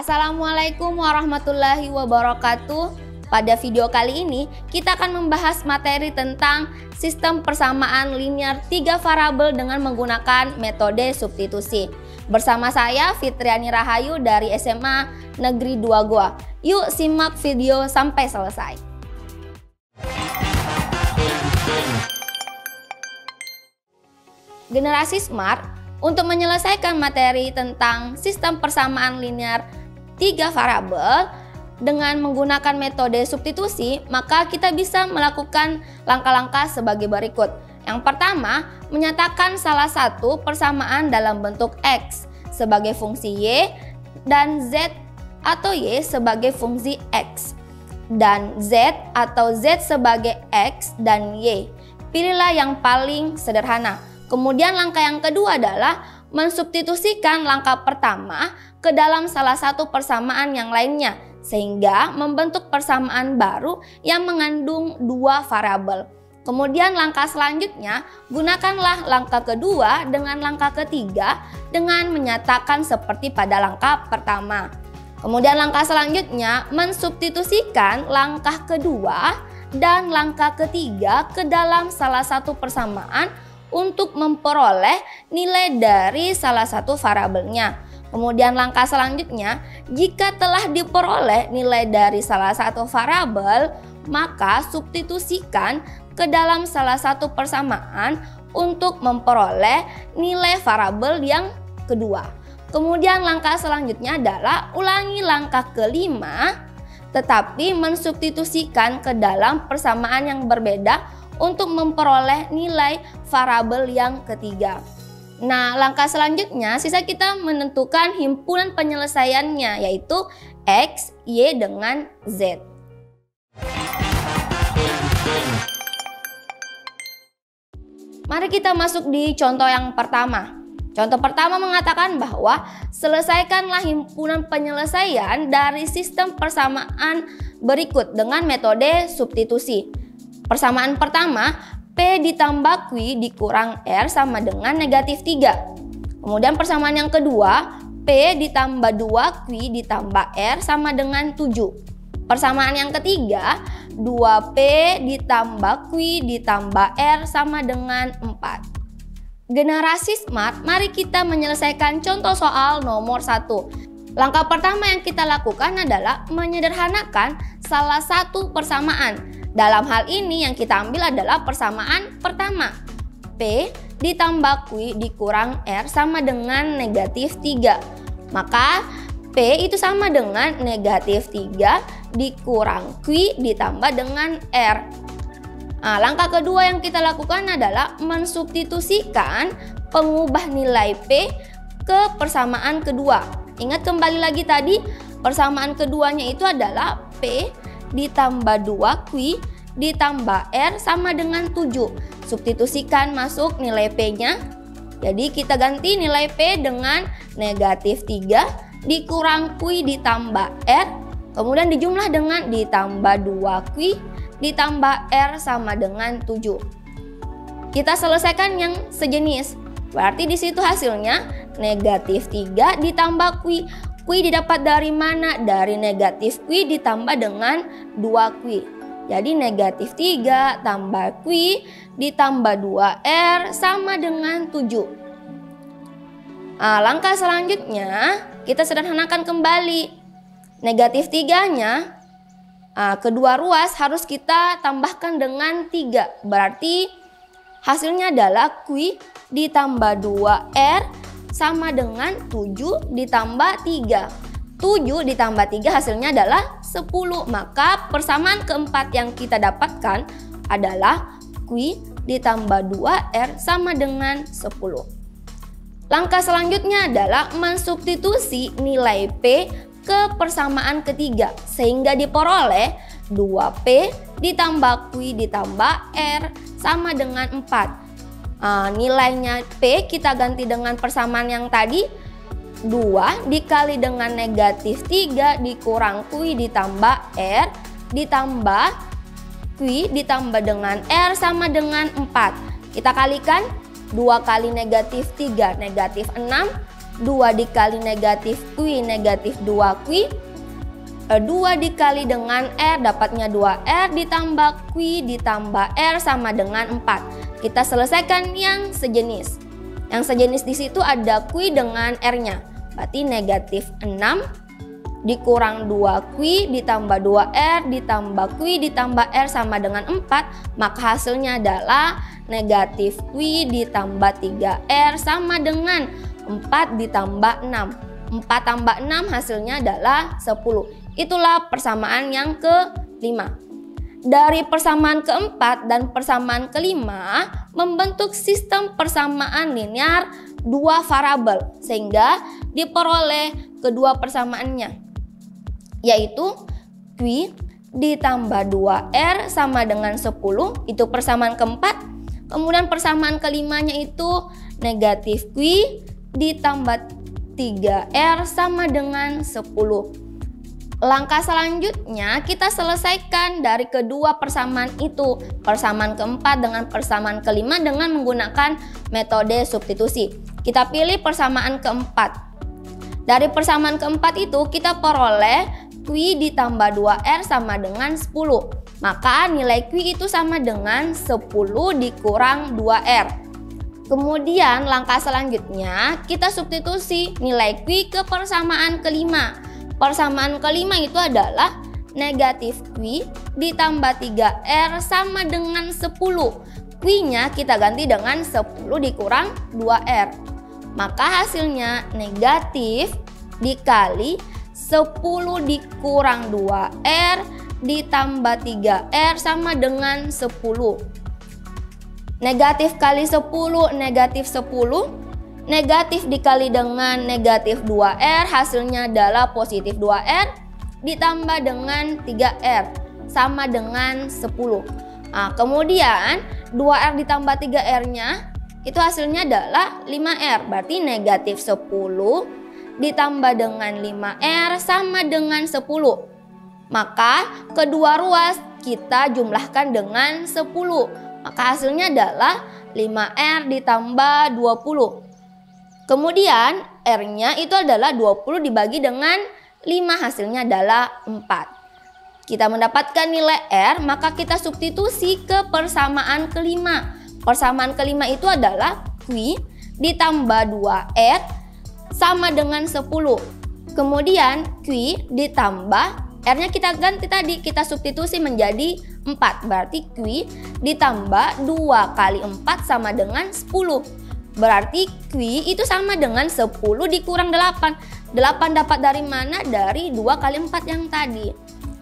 Assalamualaikum warahmatullahi wabarakatuh. Pada video kali ini kita akan membahas materi tentang sistem persamaan linear 3 variabel dengan menggunakan metode substitusi. Bersama saya Fitriani Rahayu dari SMA Negeri 2 Goa. Yuk simak video sampai selesai. Generasi Smart, untuk menyelesaikan materi tentang sistem persamaan linear 3 variabel dengan menggunakan metode substitusi, maka kita bisa melakukan langkah-langkah sebagai berikut. Yang pertama, menyatakan salah satu persamaan dalam bentuk X sebagai fungsi Y dan Z atau Y sebagai fungsi X, dan Z atau Z sebagai X dan Y. Pilihlah yang paling sederhana. Kemudian langkah yang kedua adalah mensubstitusikan langkah pertama ke dalam salah satu persamaan yang lainnya, sehingga membentuk persamaan baru yang mengandung 2 variabel. Kemudian langkah selanjutnya, gunakanlah langkah kedua dengan langkah ketiga dengan menyatakan seperti pada langkah pertama. Kemudian langkah selanjutnya, mensubstitusikan langkah kedua dan langkah ketiga ke dalam salah satu persamaan untuk memperoleh nilai dari salah satu variabelnya. Kemudian langkah selanjutnya, jika telah diperoleh nilai dari salah satu variabel, maka substitusikan ke dalam salah satu persamaan untuk memperoleh nilai variabel yang kedua. Kemudian langkah selanjutnya adalah ulangi langkah kelima, tetapi mensubstitusikan ke dalam persamaan yang berbeda untuk memperoleh nilai variabel yang ketiga. Nah, langkah selanjutnya sisa kita menentukan himpunan penyelesaiannya, yaitu X, Y dengan Z. Mari kita masuk di contoh yang pertama. Contoh pertama mengatakan bahwa selesaikanlah himpunan penyelesaian dari sistem persamaan berikut dengan metode substitusi. Persamaan pertama, P ditambah Q dikurang R sama dengan negatif 3. Kemudian persamaan yang kedua, P ditambah 2 Q ditambah R sama dengan 7. Persamaan yang ketiga, 2P ditambah Q ditambah R sama dengan 4. Generasi Smart, mari kita menyelesaikan contoh soal nomor 1. Langkah pertama yang kita lakukan adalah menyederhanakan salah satu persamaan. Dalam hal ini yang kita ambil adalah persamaan pertama, P ditambah Q dikurang R sama dengan negatif 3. Maka P itu sama dengan negatif 3 dikurang Q ditambah dengan R. Nah, langkah kedua yang kita lakukan adalah mensubstitusikan pengubah nilai P ke persamaan kedua. Ingat kembali lagi tadi, persamaan keduanya itu adalah P ditambah 2 Q ditambah R sama dengan 7. Substitusikan masuk nilai P-nya. Jadi kita ganti nilai P dengan negatif 3 dikurang Q ditambah R. Kemudian dijumlah dengan ditambah 2 Q ditambah R sama dengan 7. Kita selesaikan yang sejenis. Berarti di situ hasilnya negatif 3 ditambah Q. Q didapat dari mana? Dari negatif Q ditambah dengan 2Q. Jadi negatif 3 tambah Q ditambah 2R sama dengan 7. Nah, langkah selanjutnya kita sederhanakan kembali. Negatif 3-nya kedua ruas harus kita tambahkan dengan 3. Berarti hasilnya adalah Q ditambah 2R sama dengan 7 ditambah 3. 7 ditambah 3 hasilnya adalah 10. Maka persamaan keempat yang kita dapatkan adalah Q ditambah 2R sama dengan 10. Langkah selanjutnya adalah mensubstitusi nilai P ke persamaan ketiga, sehingga diperoleh 2P ditambah Q ditambah R sama dengan 4. Nilainya P kita ganti dengan persamaan yang tadi, 2 dikali dengan negatif 3 dikurang Q ditambah R ditambah Q ditambah dengan R sama dengan 4. Kita kalikan 2 kali negatif 3 negatif 6, 2 dikali negatif Q negatif 2Q. 2 dikali dengan R dapatnya 2R ditambah Q ditambah R sama dengan 4. Kita selesaikan yang sejenis. Yang sejenis di situ ada Q dengan R-nya. Berarti negatif 6 dikurang 2Q ditambah 2R ditambah Q ditambah R sama dengan 4. Maka hasilnya adalah negatif Q ditambah 3R sama dengan 4 ditambah 6. 4 tambah 6 hasilnya adalah 10. Itulah persamaan yang kelima. Dari persamaan keempat dan persamaan kelima membentuk sistem persamaan linear dua variabel sehingga diperoleh kedua persamaannya, yaitu Q ditambah 2R sama dengan 10, itu persamaan keempat. Kemudian persamaan kelimanya itu negatif Q ditambah 3R sama dengan 10. Langkah selanjutnya kita selesaikan dari kedua persamaan itu, persamaan keempat dengan persamaan kelima dengan menggunakan metode substitusi. Kita pilih persamaan keempat. Dari persamaan keempat itu kita peroleh Q ditambah 2R sama dengan 10. Maka nilai Q itu sama dengan 10 dikurang 2R. Kemudian langkah selanjutnya kita substitusi nilai Q ke persamaan kelima. Persamaan kelima itu adalah negatif Q ditambah 3R sama dengan 10. Q-nya kita ganti dengan 10 dikurang 2R. Maka hasilnya negatif dikali 10 dikurang 2R ditambah 3R sama dengan 10. Negatif kali 10 negatif 10. Negatif dikali dengan negatif 2R hasilnya adalah positif 2R ditambah dengan 3R sama dengan 10. Nah, kemudian 2R ditambah 3R-nya itu hasilnya adalah 5R. Berarti negatif 10 ditambah dengan 5R sama dengan 10. Maka kedua ruas kita jumlahkan dengan 10. Maka hasilnya adalah 5R ditambah 20. Kemudian R-nya itu adalah 20 dibagi dengan 5, hasilnya adalah 4. Kita mendapatkan nilai R, maka kita substitusi ke persamaan kelima. Persamaan kelima itu adalah Q ditambah 2R sama dengan 10. Kemudian Q ditambah R-nya kita ganti tadi, kita substitusi menjadi 4. Berarti Q ditambah 2 kali 4 sama dengan 10. Berarti Q itu sama dengan 10 dikurang 8. 8 dapat dari mana? Dari 2 kali 4 yang tadi.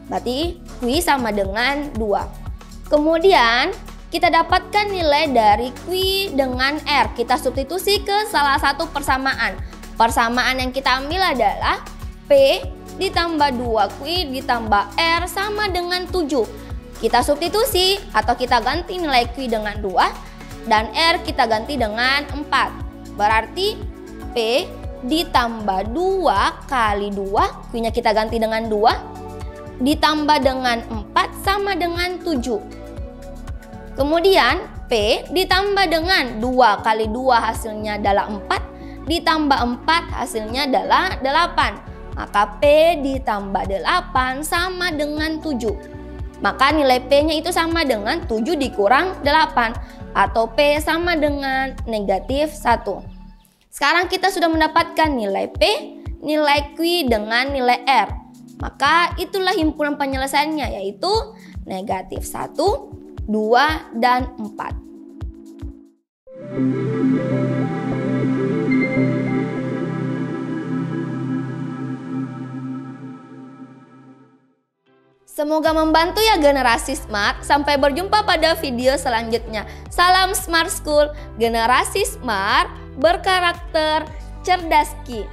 Berarti Q sama dengan 2. Kemudian kita dapatkan nilai dari Q dengan R. Kita substitusi ke salah satu persamaan. Persamaan yang kita ambil adalah P ditambah 2Q ditambah R sama dengan 7. Kita substitusi atau kita ganti nilai Q dengan 2. Dan R kita ganti dengan 4. Berarti P ditambah 2 kali 2, Q-nya kita ganti dengan 2, ditambah dengan 4 sama dengan 7. Kemudian P ditambah dengan 2 kali 2 hasilnya adalah 4, ditambah 4 hasilnya adalah 8. Maka P ditambah 8 sama dengan 7. Maka nilai P-nya itu sama dengan 7 dikurang 8. Atau P sama dengan negatif 1. Sekarang kita sudah mendapatkan nilai P, nilai Q dengan nilai R. Maka itulah himpunan penyelesaiannya, yaitu negatif 1, 2, dan 4. Semoga membantu ya generasi smart. Sampai berjumpa pada video selanjutnya. Salam Smart School, generasi smart berkarakter cerdas Ki.